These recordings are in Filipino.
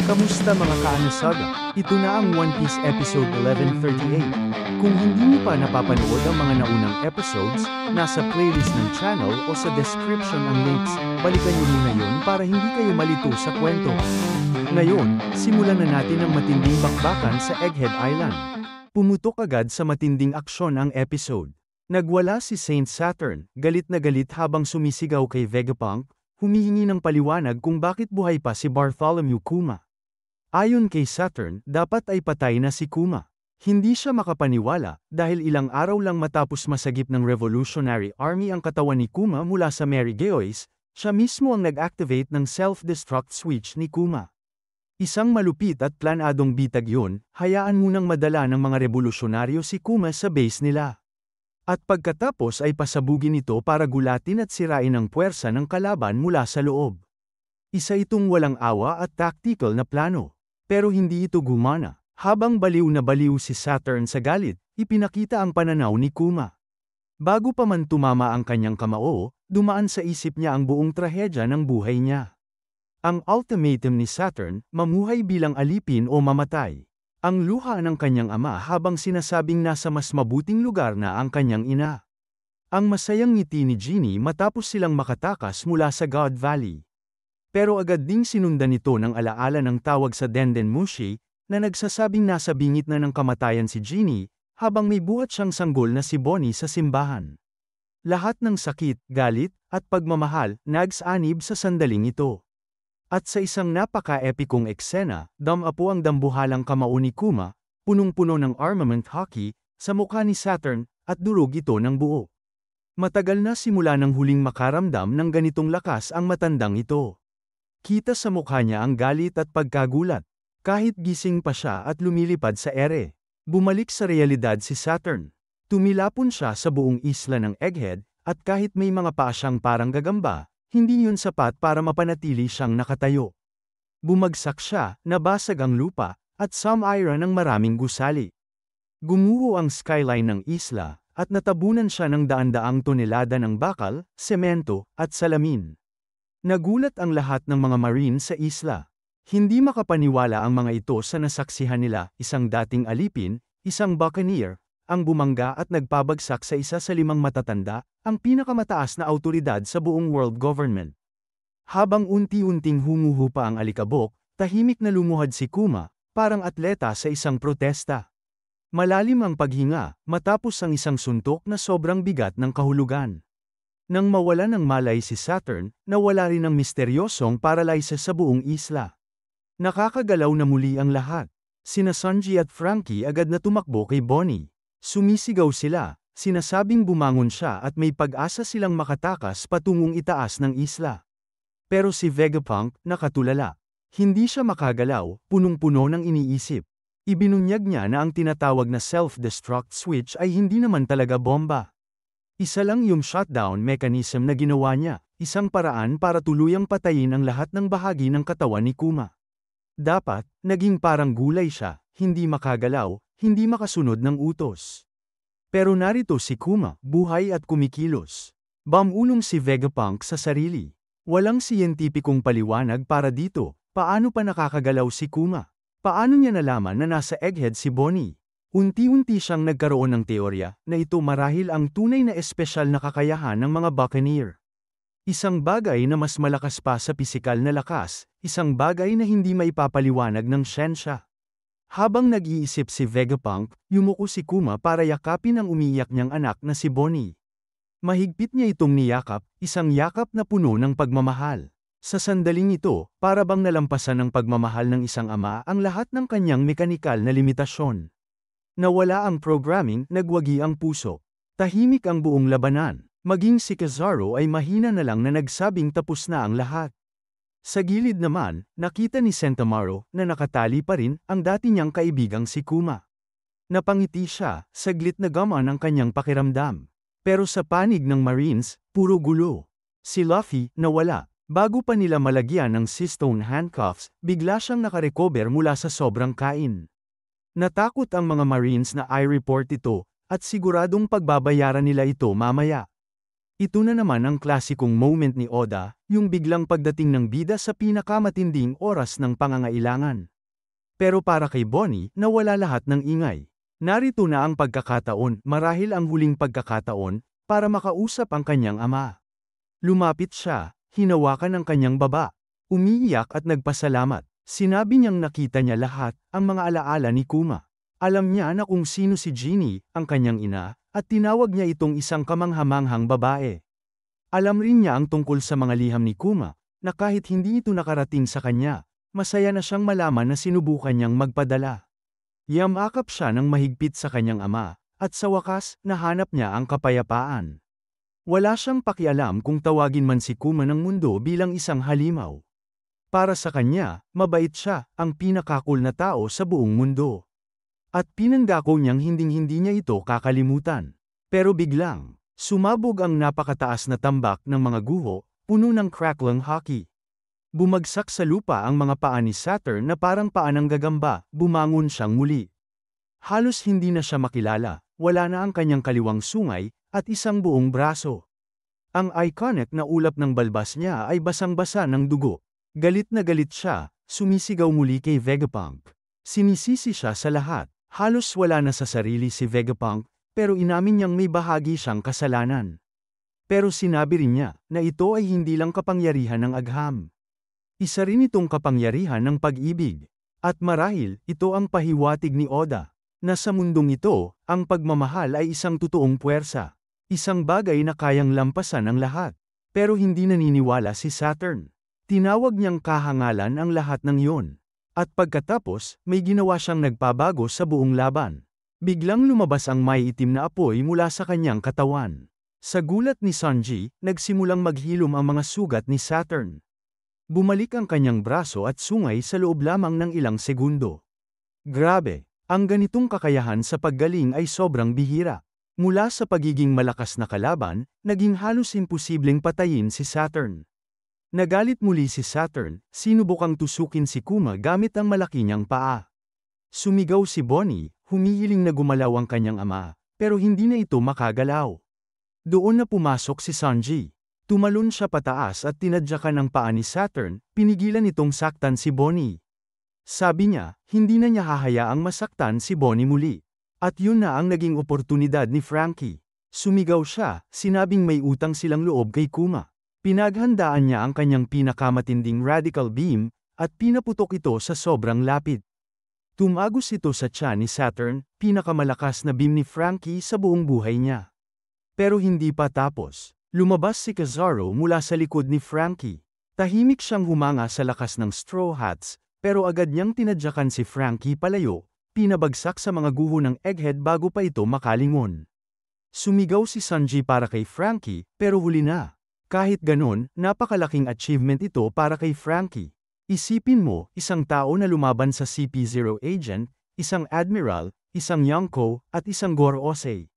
Kamusta mga kaanasaga? Ito na ang One Piece episode 1138. Kung hindi mo pa napapanood ang mga naunang episodes, nasa playlist ng channel o sa description ang links, balikan niyo muna yun para hindi kayo malito sa kwento. Ngayon, simulan na natin ang matinding bakbakan sa Egghead Island. Pumutok agad sa matinding aksyon ang episode. Nagwala si Saint Saturn, galit na galit habang sumisigaw kay Vegapunk, humihingi ng paliwanag kung bakit buhay pa si Bartholomew Kuma. Ayon kay Saturn, dapat ay patay na si Kuma. Hindi siya makapaniwala, dahil ilang araw lang matapos masagip ng Revolutionary Army ang katawan ni Kuma mula sa Mary Geoise, siya mismo ang nag-activate ng self-destruct switch ni Kuma. Isang malupit at planadong bitag yun, hayaan munang madala ng mga revolusyonaryo si Kuma sa base nila. At pagkatapos ay pasabugin ito para gulatin at sirain ang puwersa ng kalaban mula sa loob. Isa itong walang awa at tactical na plano. Pero hindi ito gumana. Habang baliw na baliw si Saturn sa galit, ipinakita ang pananaw ni Kuma. Bago pa man tumama ang kanyang kamao, dumaan sa isip niya ang buong trahedya ng buhay niya. Ang ultimatum ni Saturn, mamuhay bilang alipin o mamatay. Ang luha ng kanyang ama habang sinasabing nasa mas mabuting lugar na ang kanyang ina. Ang masayang ngiti ni Genie matapos silang makatakas mula sa God Valley. Pero agad ding sinundan ito ng alaala ng tawag sa Denden Mushi, na nagsasabing nasa bingit na ng kamatayan si Genie, habang may buhat siyang sanggol na si Bonnie sa simbahan. Lahat ng sakit, galit, at pagmamahal, nagsanib sa sandaling ito. At sa isang napaka-epikong eksena, damapo ang dambuhalang kamao ni Kuma, punong-puno ng armament hockey, sa mukha ni Saturn, at durog ito ng buo. Matagal na simula ng huling makaramdam ng ganitong lakas ang matandang ito. Kita sa mukha niya ang galit at pagkagulat. Kahit gising pa siya at lumilipad sa ere. Bumalik sa realidad si Saturn. Tumilapon siya sa buong isla ng Egghead, at kahit may mga paa siyang parang gagamba, hindi yun sapat para mapanatili siyang nakatayo. Bumagsak siya, nabasag ang lupa, at sumira ng maraming gusali. Gumuho ang skyline ng isla, at natabunan siya ng daan-daang tonelada ng bakal, semento, at salamin. Nagulat ang lahat ng mga marine sa isla. Hindi makapaniwala ang mga ito sa nasaksihan nila, isang dating alipin, isang buccaneer, ang bumangga at nagpabagsak sa isa sa 5 matatanda, ang pinakamataas na awtoridad sa buong world government. Habang unti-unting humuhupa ang alikabok, tahimik na lumuhad si Kuma, parang atleta sa isang protesta. Malalim ang paghinga, matapos ang isang suntok na sobrang bigat ng kahulugan. Nang mawala ng malay si Saturn, nawala rin ang misteryosong paralysis sa buong isla. Nakakagalaw na muli ang lahat. Sina Sanji at Frankie agad na tumakbo kay Bonnie. Sumisigaw sila, sinasabing bumangon siya at may pag-asa silang makatakas patungong itaas ng isla. Pero si Vegapunk, nakatulala. Hindi siya makagalaw, punong-puno ng iniisip. Ibinunyag niya na ang tinatawag na self-destruct switch ay hindi naman talaga bomba. Isa lang yung shutdown mechanism na ginawa niya, isang paraan para tuluyang patayin ang lahat ng bahagi ng katawan ni Kuma. Dapat, naging parang gulay siya, hindi makagalaw, hindi makasunod ng utos. Pero narito si Kuma, buhay at kumikilos. Bumulong si Vegapunk sa sarili. Walang siyentipikong paliwanag para dito, paano pa nakakagalaw si Kuma? Paano niya nalaman na nasa Egghead si Bonnie? Unti-unti siyang nagkaroon ng teorya, na ito marahil ang tunay na espesyal na kakayahan ng mga buccaneer. Isang bagay na mas malakas pa sa pisikal na lakas, isang bagay na hindi maipapaliwanag ng siyensya. Habang nag-iisip si Vegapunk, yumuko si Kuma para yakapin ang umiiyak niyang anak na si Bonnie. Mahigpit niya itong niyakap, isang yakap na puno ng pagmamahal. Sa sandaling ito, para bang nalampasan ng pagmamahal ng isang ama ang lahat ng kanyang mekanikal na limitasyon. Nawala ang programming, nagwagi ang puso. Tahimik ang buong labanan. Maging si Kizaru ay mahina na lang na nagsabing tapos na ang lahat. Sa gilid naman, nakita ni Sentomaru na nakatali pa rin ang dati niyang kaibigang si Kuma. Napangiti siya, saglit na gamaan ang kanyang pakiramdam. Pero sa panig ng Marines, puro gulo. Si Luffy, nawala. Bago pa nila malagyan ng sea-stone handcuffs, bigla siyang nakarecover mula sa sobrang kain. Natakot ang mga Marines na i-report ito, at siguradong pagbabayaran nila ito mamaya. Ito na naman ang klasikong moment ni Oda, yung biglang pagdating ng bida sa pinakamatinding oras ng pangangailangan. Pero para kay Bonnie, nawala lahat ng ingay. Narito na ang pagkakataon, marahil ang huling pagkakataon, para makausap ang kanyang ama. Lumapit siya, hinawakan ang kanyang baba, umiiyak at nagpasalamat. Sinabi niyang nakita niya lahat, ang mga alaala ni Kuma. Alam niya na kung sino si Jeannie, ang kanyang ina, at tinawag niya itong isang kamanghamanghang babae. Alam rin niya ang tungkol sa mga liham ni Kuma, na kahit hindi ito nakarating sa kanya, masaya na siyang malaman na sinubukan niyang magpadala. Yamakap siya ng mahigpit sa kanyang ama, at sa wakas, nahanap niya ang kapayapaan. Wala siyang pakialam kung tawagin man si Kuma ng mundo bilang isang halimaw. Para sa kanya, mabait siya, ang pinakakul na tao sa buong mundo. At pinangako niyang hinding-hindi niya ito kakalimutan. Pero biglang, sumabog ang napakataas na tambak ng mga guho, puno ng crackling hockey. Bumagsak sa lupa ang mga paa ni Saturn na parang paa ng gagamba, bumangon siyang muli. Halos hindi na siya makilala, wala na ang kanyang kaliwang sungay, at isang buong braso. Ang iconic na ulap ng balbas niya ay basang-basa ng dugo. Galit na galit siya, sumisigaw muli kay Vegapunk. Sinisisi siya sa lahat. Halos wala na sa sarili si Vegapunk, pero inamin niyang may bahagi siyang kasalanan. Pero sinabi rin niya, na ito ay hindi lang kapangyarihan ng agham. Isa rin itong kapangyarihan ng pag-ibig. At marahil, ito ang pahiwatig ni Oda, na sa mundong ito, ang pagmamahal ay isang totoong puwersa. Isang bagay na kayang lampasan ang lahat. Pero hindi naniniwala si Saturn. Tinawag niyang kahangalan ang lahat ng iyon. At pagkatapos, may ginawa siyang nagpabago sa buong laban. Biglang lumabas ang may itim na apoy mula sa kanyang katawan. Sa gulat ni Sanji, nagsimulang maghilom ang mga sugat ni Saturn. Bumalik ang kanyang braso at sungay sa loob lamang ng ilang segundo. Grabe, ang ganitong kakayahan sa paggaling ay sobrang bihira. Mula sa pagiging malakas na kalaban, naging halos imposibleng patayin si Saturn. Nagalit muli si Saturn, sinubukang tusukin si Kuma gamit ang malaki niyang paa. Sumigaw si Bonnie, humihiling na gumalaw ang kanyang ama, pero hindi na ito makagalaw. Doon na pumasok si Sanji. Tumalon siya pataas at tinadyakan ang paa ni Saturn, pinigilan itong saktan si Bonnie. Sabi niya, hindi na niya hahayaang masaktan si Bonnie muli. At yun na ang naging oportunidad ni Franky. Sumigaw siya, sinabing may utang silang loob kay Kuma. Pinaghandaan niya ang kanyang pinakamatinding radical beam, at pinaputok ito sa sobrang lapid. Tumagos ito sa tiyan ni Saturn, pinakamalakas na beam ni Franky sa buong buhay niya. Pero hindi pa tapos. Lumabas si Kizaru mula sa likod ni Franky. Tahimik siyang humanga sa lakas ng Straw Hats, pero agad niyang tinadyakan si Franky palayo, pinabagsak sa mga guho ng Egghead bago pa ito makalingon. Sumigaw si Sanji para kay Franky, pero huli na. Kahit ganon, napakalaking achievement ito para kay Franky. Isipin mo, isang tao na lumaban sa CP0 agent, isang admiral, isang Yonko, at isang Gorosei.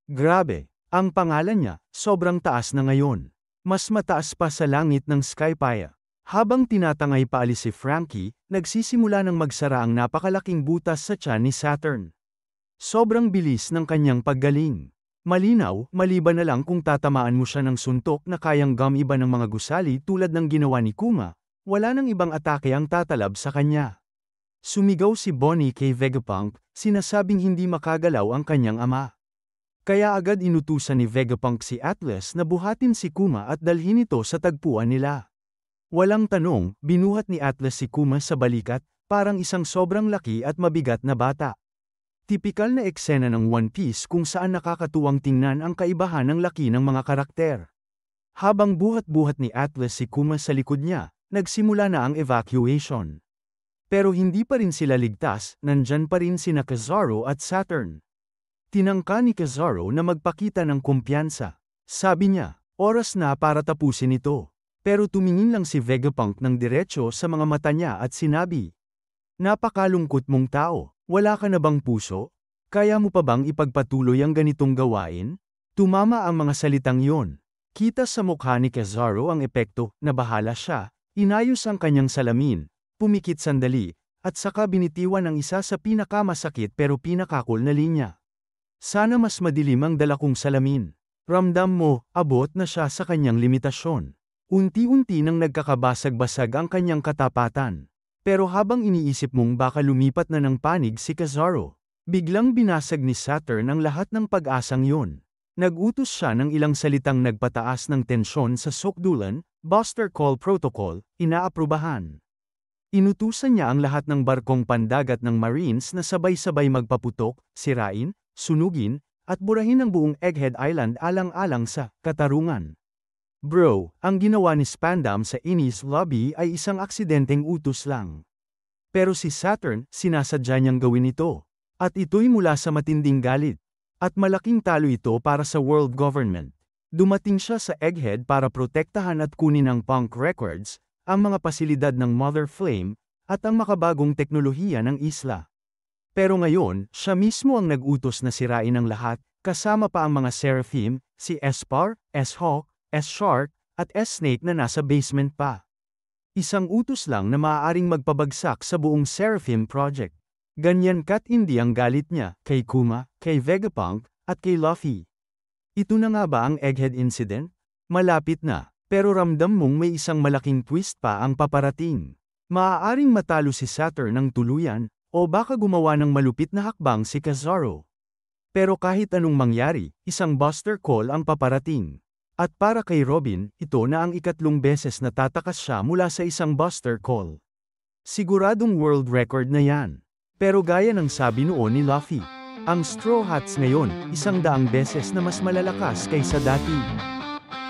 Grabe, ang pangalan niya, sobrang taas na ngayon. Mas mataas pa sa langit ng Skypiea. Habang tinatangay paalis si Franky, nagsisimula ng magsara ang napakalaking butas sa tiyan ni Saturn. Sobrang bilis ng kanyang paggaling. Malinaw, maliban na lang kung tatamaan mo siya ng suntok na kayang gumiba ng mga gusali tulad ng ginawa ni Kuma, wala nang ibang atake ang tatalab sa kanya. Sumigaw si Bonnie kay Vegapunk, sinasabing hindi makagalaw ang kanyang ama. Kaya agad inutusan ni Vegapunk si Atlas na buhatin si Kuma at dalhin ito sa tagpuan nila. Walang tanong, binuhat ni Atlas si Kuma sa balikat, parang isang sobrang laki at mabigat na bata. Tipikal na eksena ng One Piece kung saan nakakatuwang tingnan ang kaibahan ng laki ng mga karakter. Habang buhat-buhat ni Atlas si Kuma sa likod niya, nagsimula na ang evacuation. Pero hindi pa rin sila ligtas, nandyan pa rin sina Kizaru at Saturn. Tinangka ni Kizaru na magpakita ng kumpiyansa. Sabi niya, oras na para tapusin ito. Pero tumingin lang si Vegapunk ng diretso sa mga mata niya at sinabi, napakalungkot mong tao. Wala ka na bang puso? Kaya mo pa bang ipagpatuloy ang ganitong gawain? Tumama ang mga salitang iyon. Kita sa mukha ni Kizaru ang epekto, na bahala siya, inayos ang kanyang salamin, pumikit sandali, at saka binitiwan ang isa sa pinakamasakit pero pinakakul na linya. Sana mas madilim ang dala kong salamin. Ramdam mo, abot na siya sa kanyang limitasyon. Unti-unti nang nagkakabasag-basag ang kanyang katapatan. Pero habang iniisip mong baka lumipat na ng panig si Kizaru, biglang binasag ni Saturn ang lahat ng pag-asang yun. Nag-utos siya ng ilang salitang nagpataas ng tensyon sa Sukdulan, Buster Call Protocol, inaaprubahan. Inutusan niya ang lahat ng barkong pandagat ng Marines na sabay-sabay magpaputok, sirain, sunugin, at burahin ang buong Egghead Island alang-alang sa katarungan. Bro, ang ginawa ni Spandam sa Enies Lobby ay isang aksidenteng utos lang. Pero si Saturn, sinasadya niyang gawin ito. At ito'y mula sa matinding galit. At malaking talo ito para sa world government. Dumating siya sa Egghead para protektahan at kunin ang Punk Records, ang mga pasilidad ng Mother Flame, at ang makabagong teknolohiya ng isla. Pero ngayon, siya mismo ang nag-utos na sirain ang lahat, kasama pa ang mga Seraphim, si Espar, S-Hawk, S-Shark, at S-Snake na nasa basement pa. Isang utos lang na maaaring magpabagsak sa buong Seraphim Project. Ganyan katindi ang galit niya, kay Kuma, kay Vegapunk, at kay Luffy. Ito na nga ba ang Egghead Incident? Malapit na, pero ramdam mong may isang malaking twist pa ang paparating. Maaaring matalo si Saturn ng tuluyan, o baka gumawa ng malupit na hakbang si Kizaru. Pero kahit anong mangyari, isang Buster Call ang paparating. At para kay Robin, ito na ang ikatlong beses na tatakas siya mula sa isang Buster Call. Siguradong world record na yan. Pero gaya ng sabi noon ni Luffy, ang Straw Hats ngayon, 100 beses na mas malalakas kaysa dati.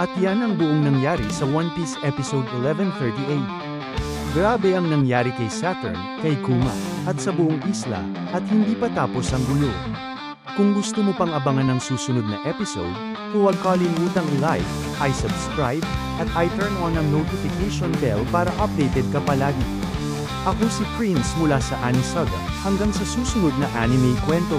At yan ang buong nangyari sa One Piece episode 1138. Grabe ang nangyari kay Saturn, kay Kuma, at sa buong isla, at hindi pa tapos ang gulo. Kung gusto mo pang abangan ng susunod na episode, huwag kalimutang i-like, i-subscribe, at i-turn on ang notification bell para updated ka palagi. Ako si Prince mula sa Anisaga, hanggang sa susunod na anime kwento.